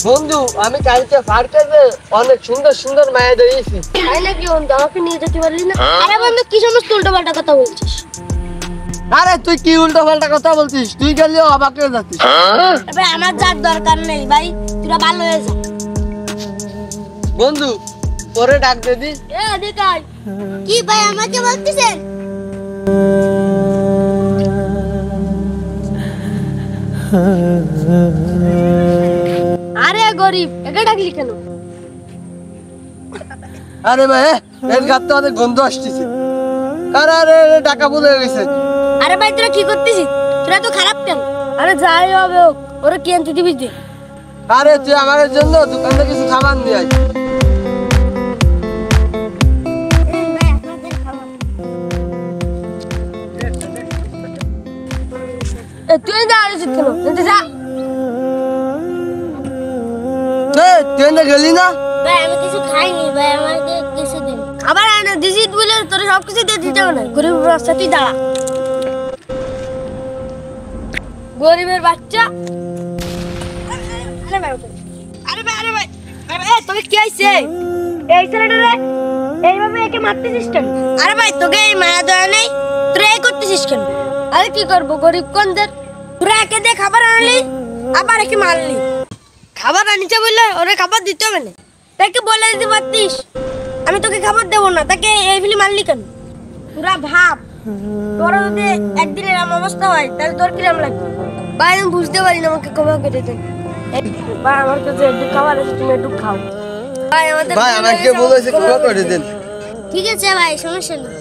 বন্ধু আমি কালকে পার্কে অনেক সুন্দর সুন্দর মায়া দেখেছি। তাই নাকি বন্ধু, আমাকে নিয়ে যেতে পারলি না? আরে বন্ধু, কি সমস্ত উল্টোপাল্টা কথা বলছিস? আরে তুই কি উল্টো পাল্টা কথা বলছিস? তুই গেলেও অবাক হয়ে যাচ্ছিস। ভাই আমার যার দরকার নেই ভাই, তোরা ভালো হয়ে যা। বন্ধু পরে ডাক দে দি। দেখাই কি ভাই আমাকে বলতেছেন? আরে গরিব, একে ডাকলি কেন? আরে ভাই এর গাত তো অনেক গন্ধ আসতেছে। আরে আরে টাকা ভুলে গেছে। আরে ভাই তোরা কি করতেছিস? তোরা তো খারাপ কেন? আরে যাই হবে হোক, ওরা কি আনতে দিবি তুই? আরে তুই আমার জন্য দোকান থেকে কিছু খাবার নিয়ে আয়। তুই যা আছিস কেন? যা। তুই না গেলি না? ভাই আমি কিছু খাইনি ভাই, আমাকে কিছু দিন। আবার আনা দিছি বলে তোর সব কিছু দিয়ে দিতে হবে না। গরিব রাস্তা তুই দাঁড়া। গরিবের বাচ্চা। আরে ভাই আরে ভাই আরে ভাই তোকে কি হইছে? এই ছেলেটা রে এইভাবে একে মারতেছিস কেন? আরে ভাই তোকে এই মায়া দয়া নেই, তুই এই করতেছিস কেন? আরে কি করবো, গরিব কোনদের? তোরা একে দিয়ে খাবার আনলি আবার একে মারলি। খাবার আনিছে বললে ওরে খাবার দিতে হবে না? তাকে বলে দিতে পারতিস আমি তোকে খাবার দেবো না, তাকে এই ফিলি মারলি কেন? তোরা ভাব, তোর যদি একদিন এরম অবস্থা হয় তাহলে তোর কিরম লাগবে? ভাই আমি বুঝতে পারি না, আমাকে ক্ষমা করে দেন। ভাই আমার কাছে একটু খাবার আছে, তুমি একটু খাও। ভাই আমাদের ভাই আমাকে বলেছে ক্ষমা করে দেন। ঠিক আছে ভাই, সমস্যা নেই।